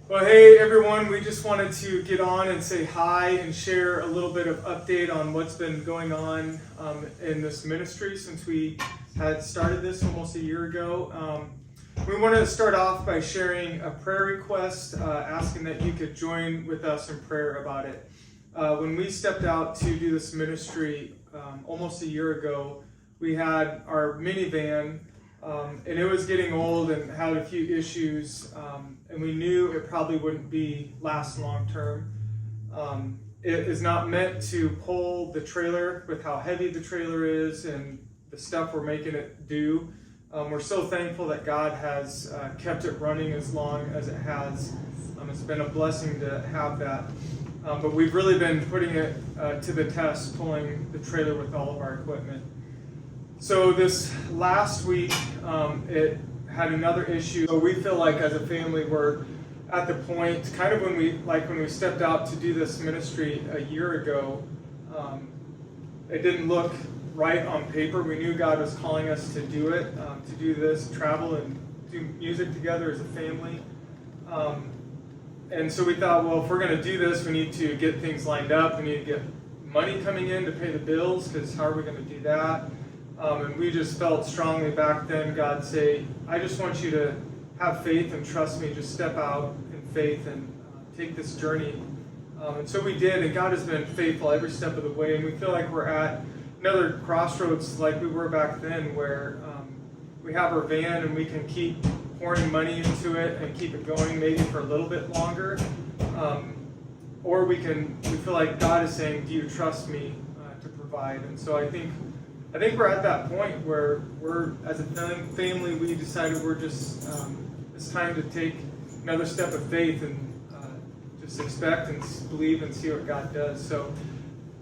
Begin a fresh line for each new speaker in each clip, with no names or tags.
Well, hey everyone, we just wanted to get on and say hi and share a little bit of update on what's been going on in this ministry since we had started this almost a year ago. We wanted to start off by sharing a prayer request, asking that you could join with us in prayer about it. When we stepped out to do this ministry almost a year ago, we had our minivan and it was getting old and had a few issues, and we knew it probably wouldn't last long term. It is not meant to pull the trailer with how heavy the trailer is and the stuff we're making it do. We're so thankful that God has kept it running as long as it has. It's been a blessing to have that. But we've really been putting it to the test, pulling the trailer with all of our equipment. So this last week, it had another issue. So we feel like as a family, we're at the point, kind of when we stepped out to do this ministry a year ago, it didn't look right on paper. We knew God was calling us to do it, to do this, travel and do music together as a family. And so we thought, well, if we're going to do this, we need to get things lined up. We need to get money coming in to pay the bills, because how are we going to do that? And we just felt strongly back then, God say, I just want you to have faith and trust me. Just step out in faith and take this journey. And so we did, and God has been faithful every step of the way. And we feel like we're at another crossroads like we were back then, where we have our van and we can keep pouring money into it and keep it going maybe for a little bit longer. Or we feel like God is saying, do you trust me to provide? And so I think we're at that point where we're, as a family, we decided we're just, it's time to take another step of faith and just expect and believe and see what God does. So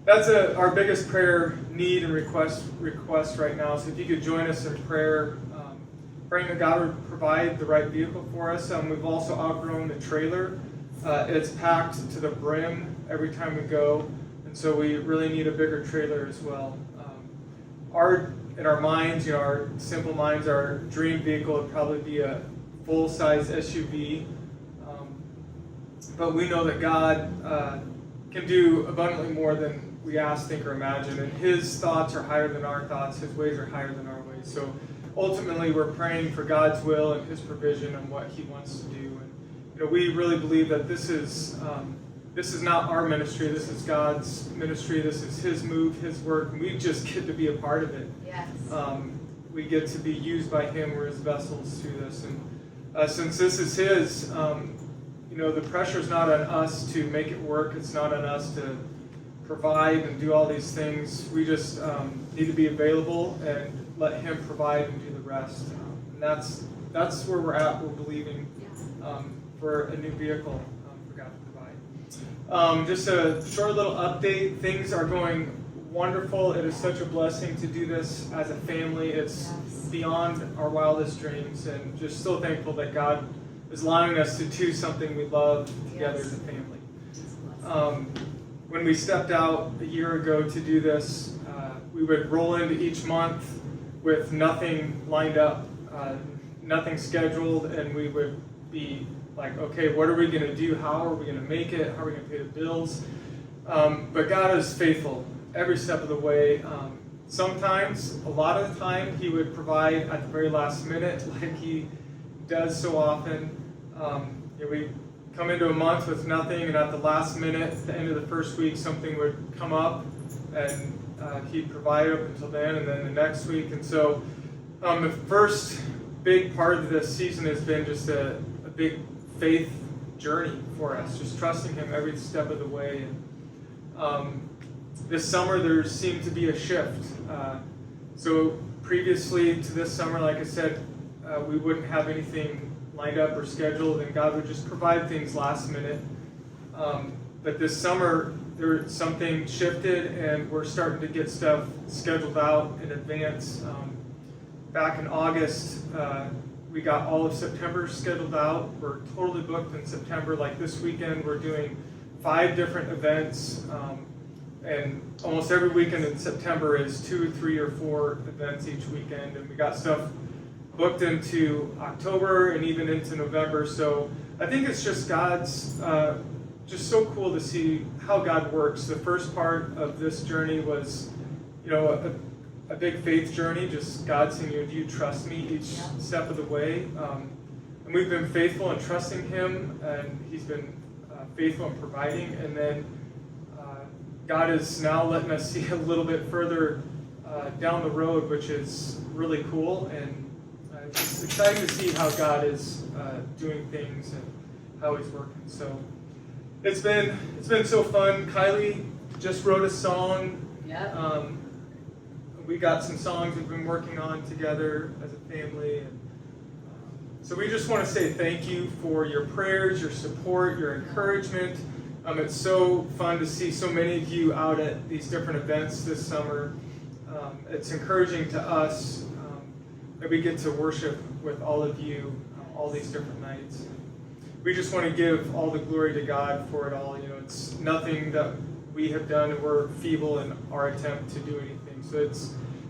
that's our biggest prayer need and request right now. So if you could join us in prayer, praying that God would provide the right vehicle for us. We've also outgrown the trailer. It's packed to the brim every time we go, and so we really need a bigger trailer as well. In our minds, our simple minds, our dream vehicle would probably be a full-size SUV. But we know that God can do abundantly more than we ask, think, or imagine. And His thoughts are higher than our thoughts. Is ways are higher than our ways. So ultimately, we're praying for God's will and His provision and what He wants to do. And we really believe that this is not our ministry. This is God's ministry. This is His move, His work, and we just get to be a part of it.
Yes.
We get to be used by Him. We're His vessels through this. And since this is His, the pressure is not on us to make it work. It's not on us to provide and do all these things. We just need to be available and let Him provide and do the rest. And that's where we're at. We're believing for a new vehicle for God to provide. Just a short little update. Things are going wonderful. It is such a blessing to do this as a family. It's beyond our wildest dreams, and just so thankful that God is allowing us to do something we love together as a family. When we stepped out a year ago to do this, we would roll into each month with nothing lined up, nothing scheduled, and we would be like, okay, what are we going to do? How are we going to make it? How are we going to pay the bills? But God is faithful every step of the way. Sometimes, a lot of the time, He would provide at the very last minute, like He does so often. We come into a month with nothing, and at the last minute, at the end of the first week, something would come up, and He'd provide up until then, and then the next week. And so the first big part of this season has been just a big faith journey for us, just trusting Him every step of the way. And this summer, there seemed to be a shift. So previously to this summer, like I said, we wouldn't have anything lined up or scheduled, and God would just provide things last minute. But this summer, something shifted, and we're starting to get stuff scheduled out in advance. Back in August, we got all of September scheduled out. We're totally booked in September. Like this weekend, we're doing 5 different events, and almost every weekend in September is 2, 3, or 4 events each weekend. And we got stuff booked into October and even into November. So I think it's just God's, just so cool to see how God works. The first part of this journey was, a big faith journey, just God saying, do you trust me each step of the way? And we've been faithful in trusting Him, and He's been faithful in providing. And then God is now letting us see a little bit further down the road, which is really cool. And it's exciting to see how God is doing things and how He's working. So it's been so fun. Kylie just wrote a song.
Yeah.
We got some songs we've been working on together as a family. And, so we just want to say thank you for your prayers, your support, your encouragement. It's so fun to see so many of you out at these different events this summer. It's encouraging to us that we get to worship with all of you all these different nights. We just want to give all the glory to God for it all. It's nothing that we have done, and we're feeble in our attempt to do anything. So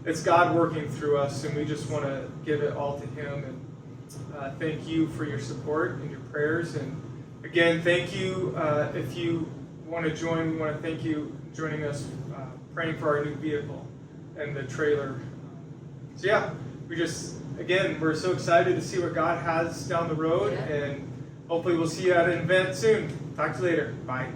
it's God working through us, and we just want to give it all to Him. And thank you for your support and your prayers. And again, thank you. If you want to join, we want to thank you joining us praying for our new vehicle and the trailer. So yeah, we're so excited to see what God has down the road, and hopefully we'll see you at an event soon. Talk to you later. Bye.